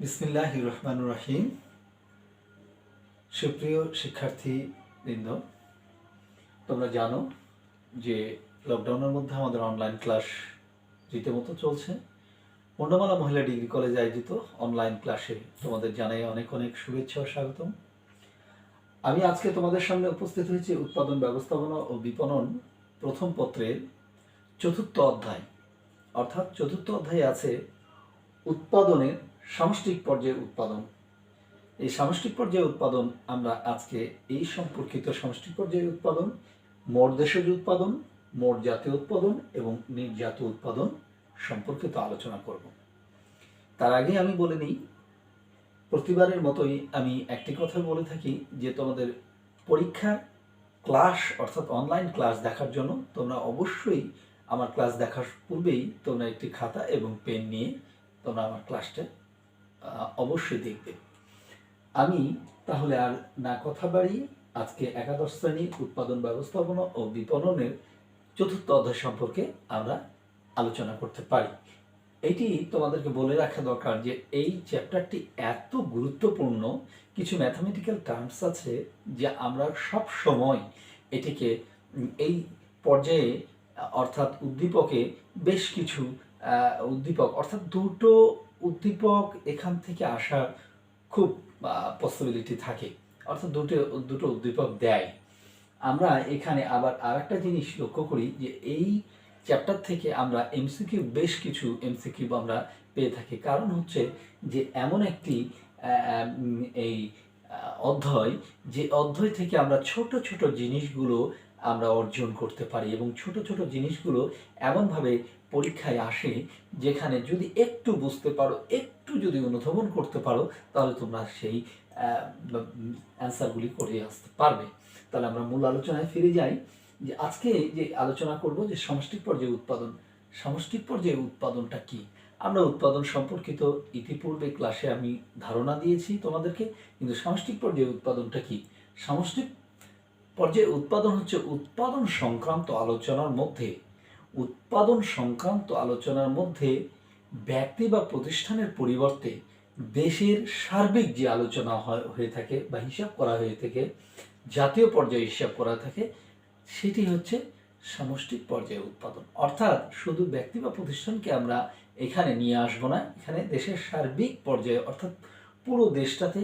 বিসমিল্লাহির রহমানির রহিম। সুপ্রিয় শিক্ষার্থীবৃন্দ, তোমরা জানো যে লকডাউনের মধ্যে আমাদের অনলাইন ক্লাস রীতিমতো চলছে। পূর্ণমালা মহিলা ডিগ্রি কলেজে আয়োজিত অনলাইন ক্লাসে তোমাদের জানাই অনেক অনেক শুভেচ্ছা ও স্বাগতম। আমি আজকে তোমাদের সামনে উপস্থিত হয়েছি উৎপাদন ব্যবস্থাপনা ও বিপণন প্রথম পত্রের চতুর্থ অধ্যায়। অর্থাৎ চতুর্থ অধ্যায়ে আছে উৎপাদনের সামষ্টিক পর্যায়ে উৎপাদন। এই সামষ্টিক পর্যায়ে উৎপাদন আমরা আজকে এই সম্পর্কিত সামষ্টিক পর্যায়ে উৎপাদন, মোট দেশজ উৎপাদন, মোট জাতীয় উৎপাদন এবং নির্জাত উৎপাদন সম্পর্কিত আলোচনা করব। তার আগে আমি বলে নিই, প্রতিবারের মতোই আমি একটি কথা বলে থাকি যে তোমাদের পরীক্ষার ক্লাস অর্থাৎ অনলাইন ক্লাস দেখার জন্য তোমরা অবশ্যই আমার ক্লাস দেখার পূর্বেই তোমরা একটি খাতা এবং পেন নিয়ে তোমরা আমার ক্লাসটা অবশ্যই দেখবে। আমি তাহলে আর না কথা বাড়িয়ে আজকে একাদশ শ্রেণীর উৎপাদন ব্যবস্থাপনা ও বিপণনের চতুর্থ অধ্যায় সম্পর্কে আমরা আলোচনা করতে পারি। এটি তোমাদেরকে বলে রাখা দরকার যে এই চ্যাপ্টারটি এত গুরুত্বপূর্ণ, কিছু ম্যাথামেটিক্যাল টার্মস আছে যে আমরা সব সময় এটিকে এই পর্যায়ে অর্থাৎ উদ্দীপকে বেশ কিছু উদ্দীপক অর্থাৎ দুটো উদ্দীপক এখান থেকে আসার খুব পসিবিলিটি থাকে, অর্থাৎ দুটো উদ্দীপক দেয়। আমরা এখানে আবার আরেকটা জিনিস লক্ষ্য করি যে এই চ্যাপ্টার থেকে আমরা এমসিকিউ বেশ কিছু এমসিকিউ আমরা পেয়ে থাকি। কারণ হচ্ছে যে এমন একটি এই অধ্যায়, যে অধ্যায় থেকে আমরা ছোট ছোট জিনিসগুলো আমরা অর্জন করতে পারি এবং ছোট ছোট জিনিসগুলো এমনভাবে পরীক্ষায় আসে যেখানে যদি একটু বুঝতে পারো, একটু যদি অনুধাবন করতে পারো, তাহলে তোমরা সেই অ্যান্সারগুলি করে আসতে পারবে। তাহলে আমরা মূল আলোচনায় ফিরে যাই যে আজকে যে আলোচনা করব যে সামষ্টিক পর্যায়ে উৎপাদন। সামষ্টিক পর্যায়ে উৎপাদনটা কি? আমরা উৎপাদন সম্পর্কিত ইতিপূর্বে ক্লাসে আমি ধারণা দিয়েছি তোমাদেরকে, কিন্তু সামষ্টিক পর্যায়ে উৎপাদনটা কি? সামষ্টিক পর্যায়ে উৎপাদন হচ্ছে উৎপাদন সংক্রান্ত আলোচনার মধ্যে ব্যক্তি বা প্রতিষ্ঠানের পরিবর্তে দেশের সার্বিক যে আলোচনা হয়ে থাকে বা হিসাব করা হয়ে থাকে, জাতীয় পর্যায়ে হিসাব করা থাকে, সেটি হচ্ছে সামষ্টিক পর্যায়ে উৎপাদন। অর্থাৎ শুধু ব্যক্তি বা প্রতিষ্ঠানকে আমরা এখানে নিয়ে আসবো না, এখানে দেশের সার্বিক পর্যায়ে অর্থাৎ পুরো দেশটাতে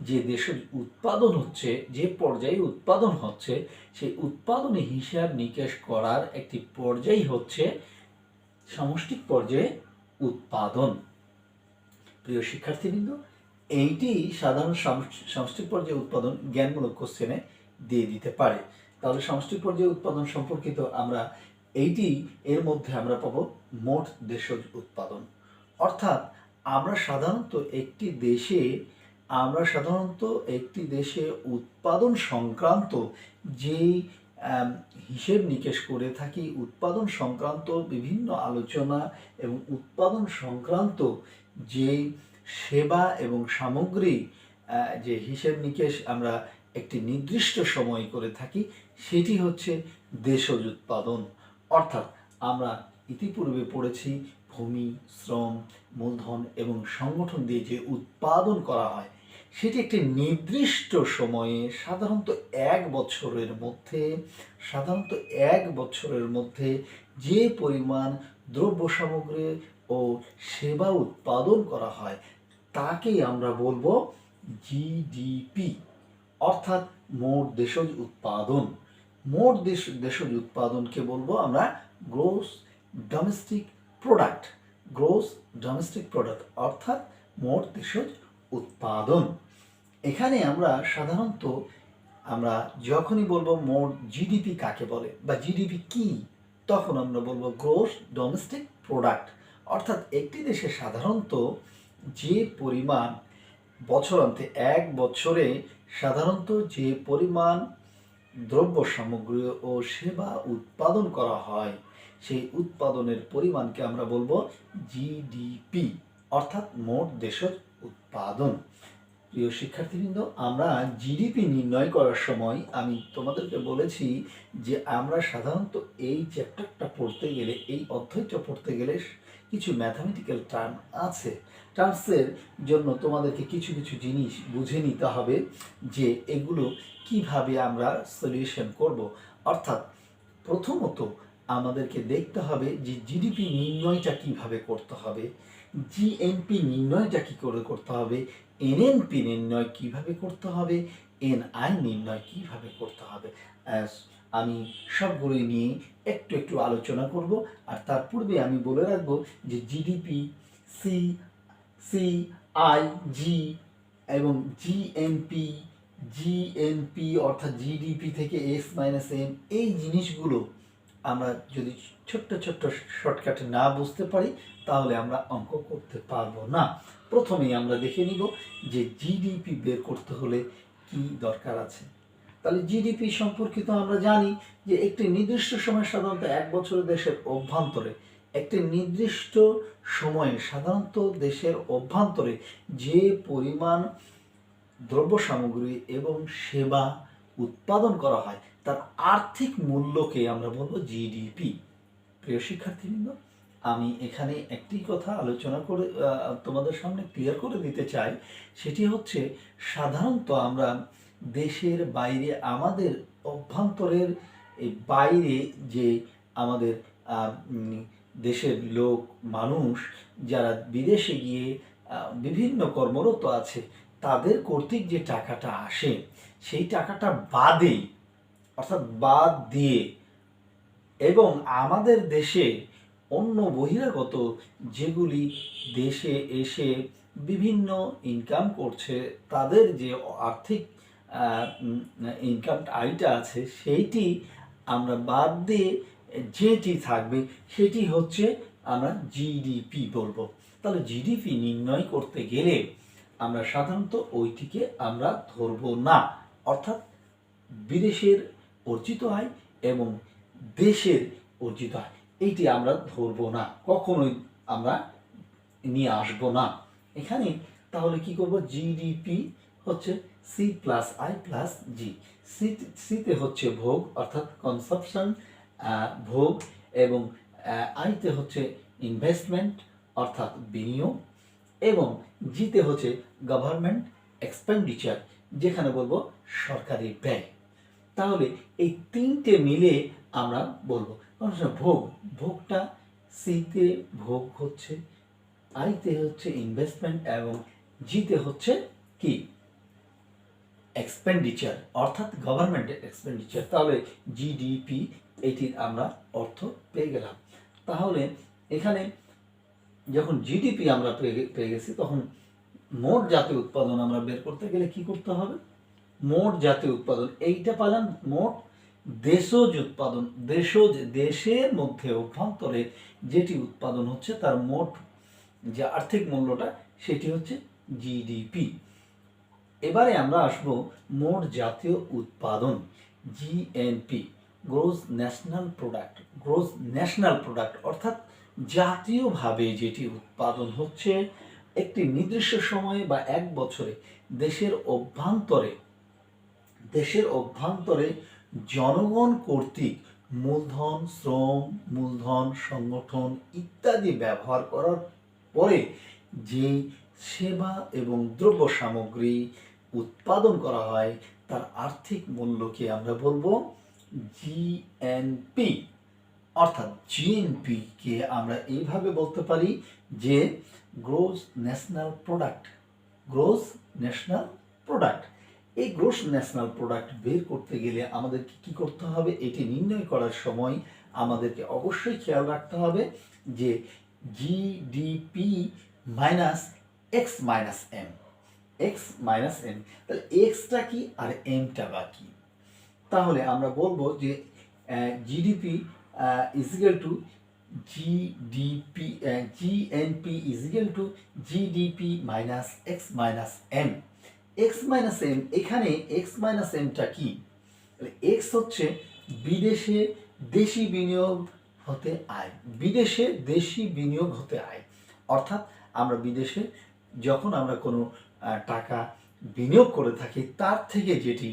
যে দেশের উৎপাদন হচ্ছে, যে পর্যায়ে উৎপাদন হচ্ছে, সেই উৎপাদনে হিসাব নিকেশ করার একটি পর্যায় হচ্ছে সামষ্টিক পর্যায়ে উৎপাদন। প্রিয় শিক্ষার্থীবৃন্দ, এইটি সাধারণ সামষ্টিক পর্যায়ে উৎপাদন জ্ঞানমূলক কোশ্চেনে দিয়ে দিতে পারে। তাহলে সামষ্টিক পর্যায়ে উৎপাদন সম্পর্কিত আমরা এইটি এর মধ্যে আমরা পাবো মোট দেশজ উৎপাদন। অর্থাৎ আমরা সাধারণত একটি দেশে উৎপাদন সংক্রান্ত যেই হিসেব নিকেশ করে থাকি, উৎপাদন সংক্রান্ত বিভিন্ন আলোচনা এবং উৎপাদন সংক্রান্ত যে সেবা এবং সামগ্রী যে হিসেব নিকেশ আমরা একটি নির্দিষ্ট সময় করে থাকি, সেটি হচ্ছে দেশজ উৎপাদন। অর্থাৎ আমরা ইতিপূর্বে পড়েছি ভূমি, শ্রম, মূলধন এবং সংগঠন দিয়ে যে উৎপাদন করা হয়, সেটি একটি নির্দিষ্ট সময়ে সাধারণত এক বছরের মধ্যে যে পরিমাণ দ্রব্য সামগ্রী ও সেবা উৎপাদন করা হয় তাকেই আমরা বলবো জিডিপি, অর্থাৎ মোট দেশজ উৎপাদন। মোট দেশজ উৎপাদনকে বলবো আমরা গ্রোস ডোমেস্টিক প্রোডাক্ট, অর্থাৎ মোট দেশজ উৎপাদন। এখানে আমরা সাধারণত আমরা যখনই বলবো মোট জিডিপি কাকে বলে বা জিডিপি কি, তখন আমরা বলবো গ্রোস ডোমেস্টিক প্রোডাক্ট। অর্থাৎ একটি দেশে সাধারণত যে পরিমাণ বছরান্তে এক বছরে সাধারণত যে পরিমাণ দ্রব্য সামগ্রী ও সেবা উৎপাদন করা হয়, সেই উৎপাদনের পরিমাণকে আমরা বলবো জিডিপি, অর্থাৎ মোট দেশজ উৎপাদন। প্রিয় শিক্ষার্থীবৃন্দ, আমরা জিডিপি নির্ণয় করার সময় আমি তোমাদেরকে বলেছি যে আমরা সাধারণত এই চ্যাপ্টারটা পড়তে গেলে, এই অধ্যায়টা পড়তে গেলে কিছু ম্যাথামেটিক্যাল টার্ম আছে। টার্মসের জন্য তোমাদেরকে কিছু কিছু জিনিস বুঝে নিতে হবে যে এগুলো কিভাবে আমরা সলিউশন করব। অর্থাৎ প্রথমত আমাদেরকে দেখতে হবে যে জিডিপি নির্ণয়টা কিভাবে করতে হবে, জিএনপি নির্ণয়টা কী করে করতে হবে, এনএনপি নির্ণয় কিভাবে করতে হবে, এনআই নির্ণয় কিভাবে করতে হবে। আমি সবগুলোই নিয়ে একটু একটু আলোচনা করব। আর তার পূর্বে আমি বলে রাখবো যে GDP, C C I G এবং জিএনপি অর্থাৎ জিডিপি থেকে S-M, এই জিনিসগুলো আমরা যদি ছোট্ট ছোট্ট শর্টকাটে না বুঝতে পারি তাহলে আমরা অঙ্ক করতে পারবো না। প্রথমেই আমরা দেখে নিব যে জিডিপি বের করতে হলে কি দরকার আছে। তাহলে জিডিপি সম্পর্কিত আমরা জানি যে একটি নির্দিষ্ট সময়, সাধারণত 1 বছরে দেশের অভ্যন্তরে, একটি নির্দিষ্ট সময়ে সাধারণত দেশের অভ্যন্তরে যে পরিমাণ দ্রব্য সামগ্রী এবং সেবা উৎপাদন করা হয় তার আর্থিক মূল্যকে আমরা বলবো জিডিপি। প্রিয় শিক্ষার্থীবৃন্দ, আমি এখানে একটি কথা আলোচনা করে তোমাদের সামনে ক্লিয়ার করে দিতে চাই। সেটি হচ্ছে সাধারণত আমরা দেশের বাইরে, আমাদের অভ্যন্তরের এই বাইরে যে আমাদের দেশের লোক মানুষ যারা বিদেশে গিয়ে বিভিন্ন কর্মরত আছে তাদের কর্তৃক যে টাকাটা আসে সেই টাকাটা বাদে, অর্থাৎ বাদ দিয়ে, এবং আমাদের দেশে অন্য বহিরাগত যেগুলি দেশে এসে বিভিন্ন ইনকাম করছে তাদের যে আর্থিক ইনকাম আয়টা আছে সেইটি আমরা বাদ দিয়ে যেটি থাকবে সেটি হচ্ছে আমরা জিডিপি বলবো। তাহলে জিডিপি নির্ণয় করতে গেলে আমরা সাধারণত ওইটিকে আমরা ধরবো না, অর্থাৎ বিদেশের অর্জিত আয় এবং দেশের অর্জিত আয় এইটি আমরা ধরবো না, কখনোই আমরা নিয়ে আসবো না এখানে। তাহলে কি করব, জিডিপি হচ্ছে সি প্লাস আই প্লাস জি। সিতে হচ্ছে ভোগ অর্থাৎ কনসাম্পশন, ভোগ, এবং আইতে হচ্ছে ইনভেস্টমেন্ট অর্থাৎ বিনিয়োগ, এবং জিতে হচ্ছে গভর্নমেন্ট এক্সপেন্ডিচার যেখানে বলবো সরকারি ব্যয়। তাহলে এই তিনটে মিলে আমরা বলবো ভোগটা সিতে ভোগ হচ্ছে, আইতে হচ্ছে ইনভেস্টমেন্ট, এবং জিতে হচ্ছে কি এক্সপেন্ডিচার অর্থাৎ গভর্নমেন্টের এক্সপেন্ডিচার। তাহলে জিডিপি এটির আমরা অর্থ পেয়ে গেলাম। তাহলে এখানে যখন জিডিপি আমরা পেয়ে গেছি তখন মোট জাতীয় উৎপাদন আমরা বের করতে গেলে কি করতে হবে, মোট জাতীয় উৎপাদন এইটা পেলাম, মোট দেশজ উৎপাদন, দেশের মধ্যে অভ্যন্তরে যেটি উৎপাদন হচ্ছে তার মোট যে আর্থিক মূল্যটা সেটি হচ্ছে জিডিপি। এবারে আমরা আসব মোট জাতীয় উৎপাদন, GNP, gross national product. Gross national product অর্থাৎ জাতীয়ভাবে যেটি উৎপাদন হচ্ছে একটি নির্দিষ্ট সময়ে বা 1 বছরে দেশের অভ্যন্তরে জনগণ কর্তৃক মূলধন, শ্রম, মূলধন, সংগঠন ইত্যাদি ব্যবহার করার পরে যে সেবা এবং দ্রব্য সামগ্রী উৎপাদন করা হয় তার আর্থিক মূল্যকে আমরা বলবো জিএনপি। অর্থাৎ জিএনপিকে আমরা এইভাবে বলতে পারি যে gross national product. Gross national product, এই গ্রোস ন্যাশনাল প্রোডাক্ট বের করতে গেলে আমাদেরকে কি করতে হবে, এটি নির্ণয় করার সময় আমাদেরকে অবশ্যই খেয়াল রাখতে হবে যে GDP minus X minus M. তাহলে এক্সটা কি আর এমটা বা কি? তাহলে আমরা বলবো যে GDP is equal to GDP, GNP is equal to GDP minus X minus M. X minus M, এখানে এক্স মাইনাস এমটা কি? এক্স হচ্ছে বিদেশে দেশি বিনিয়োগ হতে আয়, বিদেশে দেশি বিনিয়োগ হতে আয়। অর্থাৎ আমরা বিদেশে যখন আমরা কোনো টাকা বিনিয়োগ করে থাকি তার থেকে যেটি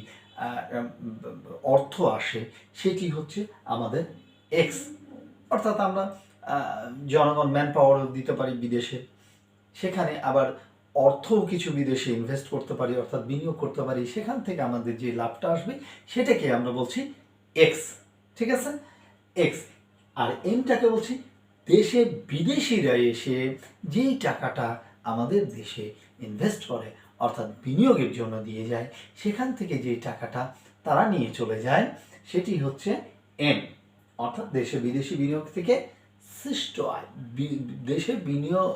অর্থ আসে সেটি হচ্ছে আমাদের এক্স। অর্থাৎ আমরা জনগণ ম্যান পাওয়ারও দিতে পারি বিদেশে, সেখানে আবার অর্থও কিছু বিদেশে ইনভেস্ট করতে পারি, অর্থাৎ বিনিয়োগ করতে পারি, সেখান থেকে আমাদের যে লাভটা আসবে সেটাকে আমরা বলছি এক্স। ঠিক আছে, এক্স। আর এমটাকে বলছি দেশে বিদেশিরা এসে যেই টাকাটা আমাদের দেশে ইনভেস্ট করে, অর্থাৎ বিনিয়োগের জন্য দিয়ে যায়, সেখান থেকে যে টাকাটা তারা নিয়ে চলে যায় সেটি হচ্ছে এম, অর্থাৎ দেশে বিদেশি বিনিয়োগ থেকে সৃষ্ট আয়। দেশে বিনিয়োগ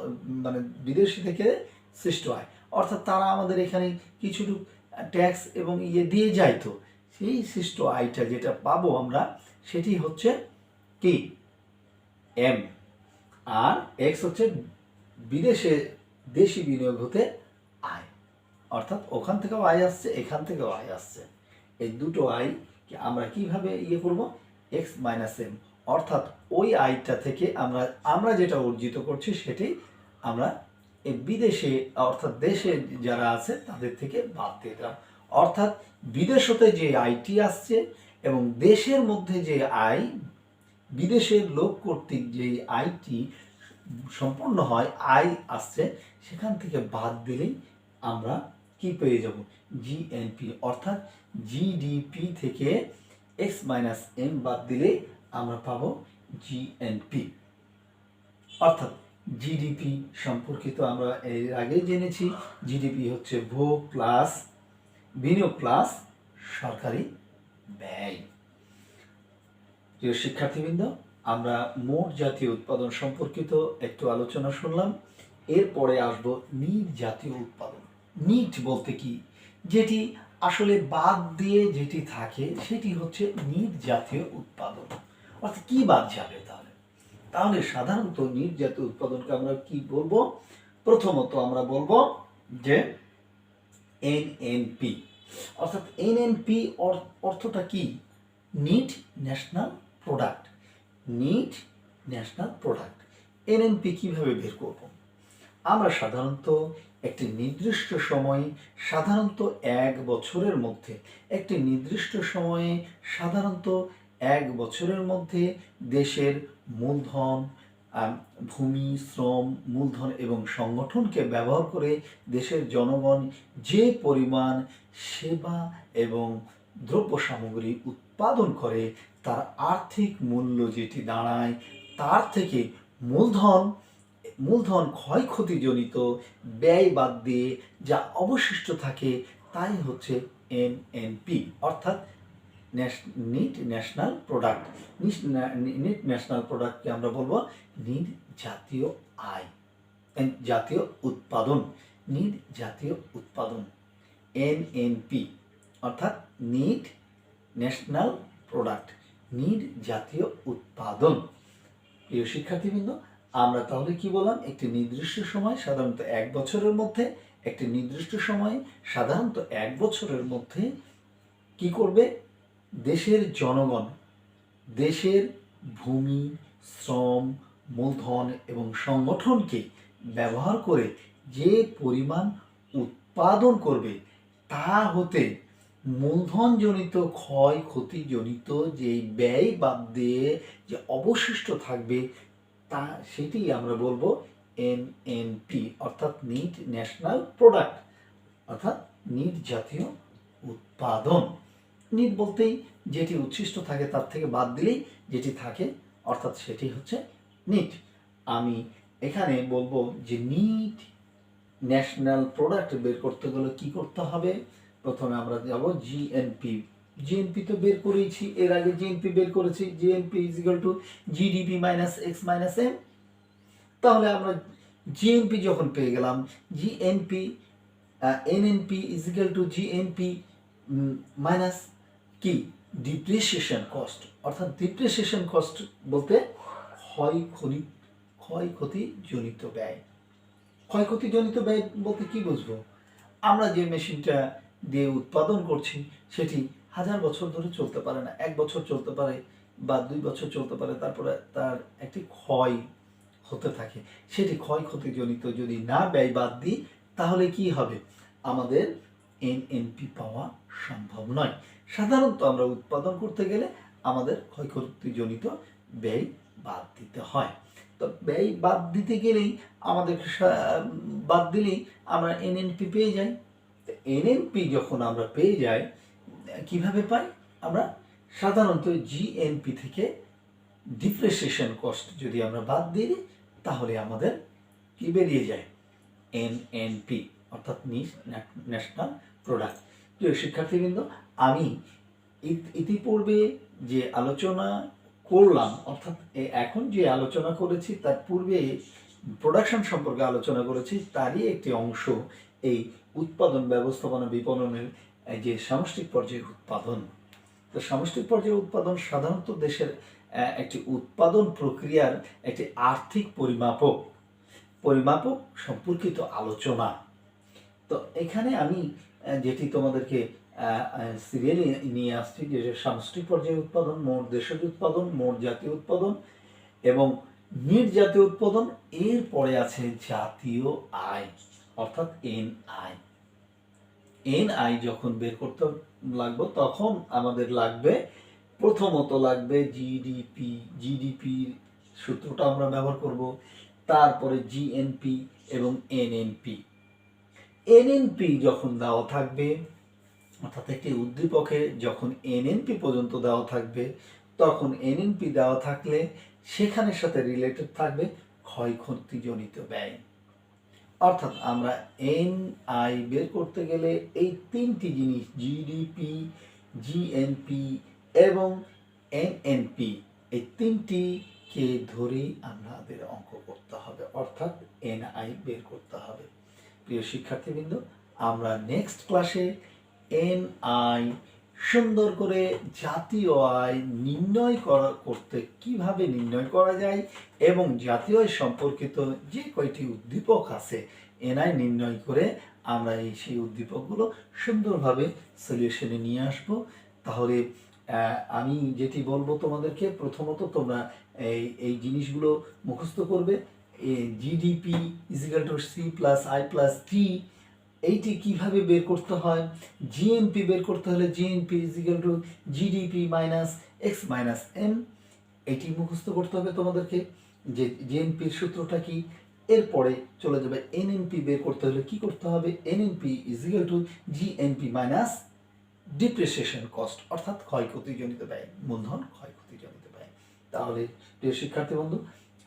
মানে বিদেশি থেকে সৃষ্ট আয়, অর্থাৎ তারা আমাদের এখানে কিছু ট্যাক্স এবং দিয়ে যায়, তো সেই সৃষ্ট আয়টা যেটা পাবো আমরা সেটি হচ্ছে কি এম। আর এক্স হচ্ছে বিদেশে দেশি বিনিয়োগ হতে আয়, অর্থাৎ ওখান থেকেও আয় আসছে, এখান থেকেও আয় আসছে। এই দুটো আয় আমরা কিভাবে করব, এক্স মাইনাস এম, অর্থাৎ ওই আয়টা থেকে আমরা যেটা অর্জিত করছি সেটি আমরা এই বিদেশে অর্থাৎ দেশে যারা আছে তাদের থেকে বাদ দিয়ে দিলাম। অর্থাৎ বিদেশ হতে যে আয়টি আসছে এবং দেশের মধ্যে যে আয় বিদেশের লোক কর্তৃক যে আয়টি সম্পন্ন হয়, আয় আসছে, সেখান থেকে বাদ দিলেই আমরা কি পেয়ে যাব, জিএনপি। অর্থাৎ জিডিপি থেকে এক্স মাইনাস এম বাদ দিলে আমরা পাবো জিএনপি। অর্থাৎ জিডিপি সম্পর্কিত আমরা এর আগে জেনেছি, জিডিপি হচ্ছে ভোগ প্লাস বিনিয়োগ প্লাস সরকারি ব্যয়। প্রিয় শিক্ষার্থীবৃন্দ, আমরা মোট জাতীয় উৎপাদন সম্পর্কিত একটু আলোচনা শুনলাম। এরপরে আসবো নিট জাতীয় উৎপাদন। নিট বলতে কি, যেটি আসলে বাদ দিয়ে যেটি থাকে সেটি হচ্ছে নিট জাতীয় উৎপাদন। অর্থাৎ কি বাদ যাবে তাহলে সাধারণত নিট জাতীয় উৎপাদনকে আমরা কি বলবো, প্রথমত আমরা বলবো যে এনএনপি। অর্থাৎ এনএনপি অর্থটা কি, net national product. Net national product NNP কিভাবে বের করব, আমরা সাধারণত একটি নির্দিষ্ট সময়ে, সাধারণত 1 বছরের মধ্যে, একটি নির্দিষ্ট সময়ে সাধারণত 1 বছরের মধ্যে দেশের মূলধন, ভূমি, শ্রম, মূলধন এবং সংগঠনকে ব্যবহার করে দেশের জনগণ যে পরিমাণ সেবা এবং দ্রব্য সামগ্রী উৎপাদন করে তার আর্থিক মূল্য যেটি দাঁড়ায়, তার থেকে মূলধন ক্ষয়ক্ষতিজনিত ব্যয় বাদ দিয়ে যা অবশিষ্ট থাকে তাই হচ্ছে এনএনপি, অর্থাৎ net national product. Net national প্রোডাক্টকে আমরা বলবো নিট জাতীয় আয়, জাতীয় উৎপাদন, নিট জাতীয় উৎপাদন, এনএনপি, অর্থাৎ নিট ন্যাশনাল প্রোডাক্ট, নিট জাতীয় উৎপাদন। প্রিয় শিক্ষার্থীবৃন্দ, আমরা তাহলে কি বললাম, একটি নির্দিষ্ট সময় সাধারণত 1 বছরের মধ্যে, একটি নির্দিষ্ট সময় সাধারণত 1 বছরের মধ্যে কি করবে, দেশের জনগণ দেশের ভূমি, শ্রম, মূলধন এবং সংগঠনকে ব্যবহার করে যে পরিমাণ উৎপাদন করবে তা হতে মূলধনজনিত ক্ষয়ক্ষতিজনিত যে ব্যয় বাদ দিয়ে যে অবশিষ্ট থাকবে তা সেটি আমরা বলবো এনএনপি, অর্থাৎ নিট ন্যাশনাল প্রোডাক্ট, অর্থাৎ নিট জাতীয় উৎপাদন। নিট বলতেই যেটি উচ্ছিষ্ট থাকে তার থেকে বাদ দিলেই যেটি থাকে, অর্থাৎ সেটি হচ্ছে নিট। আমি এখানে বলবো যে নিট ন্যাশনাল প্রোডাক্ট বের করতে গেলে কি করতে হবে, প্রথমে আমরা যাব জিএনপি। জিএনপি তো বের করেছি, এর আগে জিএনপি বের করেছি, GNP is equal to GDP minus X minus M. তাহলে আমরা জিএনপি যখন পেয়ে গেলাম, GNP NNP is equal to GNP minus কি, ডিপ্রিসিয়েশন কস্ট। অর্থাৎ ডিপ্রিসিয়েশন কস্ট বলতে ক্ষয়ক্ষতিজনিত ব্যয়। ক্ষয়ক্ষতিজনিত ব্যয় বলতে কি বুঝবো, আমরা যে মেশিনটা দিয়ে উৎপাদন করছি সেটি 1000 বছর ধরে চলতে পারে না, 1 বছর চলতে পারে বা 2 বছর চলতে পারে, তারপরে তার একটি ক্ষয় হতে থাকে। সেটি ক্ষয়ক্ষতিজনিত যদি না ব্যয় বাদ দিই তাহলে কি হবে, আমাদের এনএনপি পাওয়া সম্ভব নয়। সাধারণত আমরা উৎপাদন করতে গেলে আমাদের ক্ষয়ক্ষতিজনিত ব্যয় বাদ দিতে হয়। তো ব্যয় বাদ দিতে গেলেই আমাদের বাদ দিলেই আমরা এনএনপি পেয়ে যাই। এনএনপি যখন আমরা পেয়ে যাই, কিভাবে পাই আমরা? সাধারণত জিএনপি থেকে ডিপ্রিসিয়েশন কস্ট যদি আমরা বাদ দিই, তাহলে আমাদের কি বেরিয়ে যায়? এনএনপি, অর্থাৎ ন্যাশনাল প্রোডাক্ট। প্রিয় শিক্ষার্থীবৃন্দ, আমি ইতিপূর্বে যে আলোচনা করলাম, অর্থাৎ এখন যে আলোচনা করেছি তার পূর্বে প্রোডাকশন সম্পর্কে আলোচনা করেছি, তারই একটি অংশ এই উৎপাদন ব্যবস্থাপনা বিপণনের যে সামষ্টিক পর্যায়ে উৎপাদন। তো সামষ্টিক পর্যায়ে উৎপাদন সাধারণত দেশের একটি উৎপাদন প্রক্রিয়ার একটি আর্থিক পরিমাপক সম্পর্কিত আলোচনা। তো এখানে আমি যেটি তোমাদেরকে সিরিয়ালি নিয়ে আসছি, যে সামষ্টিক পর্যায়ে উৎপাদন, মোট দেশের উৎপাদন, মোট জাতীয় উৎপাদন এবং নিট জাতীয় উৎপাদন, এরপরে আছে জাতীয় আয় অর্থাৎ এনআই। এনআই যখন বের করতে লাগবে তখন আমাদের লাগবে, প্রথমত লাগবে জিডিপি। জিডিপির সূত্রটা আমরা ব্যবহার করব, তারপরে জিএনপি এবং এনএনপি। এনএনপি যখন দেওয়া থাকবে, অর্থাৎ একটি উদ্দীপকে যখন এনএনপি পর্যন্ত দেওয়া থাকবে, তখন এনএনপি দেওয়া থাকলে সেখানের সাথে রিলেটেড থাকবে ক্ষয়ক্ষতিজনিত ব্যয়। অর্থাৎ আমরা এনআই বের করতে গেলে এই তিনটি জিনিস, জিডিপি, জিএনপি এবং এনএনপি, এই তিনটিকে ধরেই আমাদের অঙ্ক করতে হবে, অর্থাৎ এনআই বের করতে হবে। প্রিয় শিক্ষার্থীবৃন্দ, আমরা নেক্সট ক্লাসে এনআই সুন্দর করে জাতীয় আয় নির্ণয় করতে কিভাবে নির্ণয় করা যায় এবং জাতীয় আয় সম্পর্কিত যে কয়টি উদ্দীপক আছে এনআই নির্ণয় করে আমরা সেই উদ্দীপকগুলো সুন্দরভাবে সলিউশনে নিয়ে আসব। তাহলে আমি যেটি বলবো তোমাদেরকে, প্রথমত তোমরা এই জিনিসগুলো মুখস্থ করবে। GDP is equal to C plus I plus T, এইটি কিভাবে বের করতে হয়। জিএনপি বের করতে হলে GNP is equal to GDP minus X minus M, এটি মুখস্থ করতে হবে তোমাদেরকে, যে জিএনপির সূত্রটা কি। এরপরে চলে যাবে এনএনপি বের করতে হলে কি করতে হবে, NNP is equal to GNP minus depreciation cost, অর্থাৎ ক্ষয়ক্ষতিজনিত ব্যয়, মূলধন ক্ষয়ক্ষতিজনিত ব্যয়। তাহলে প্রিয় শিক্ষার্থী বন্ধু,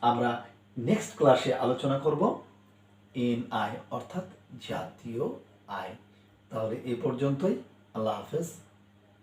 আমরা নেক্সট ক্লাসে আলোচনা করব এনআই অর্থাৎ জাতীয় আয়। তাহলে এ পর্যন্তই, আল্লাহ হাফেজ।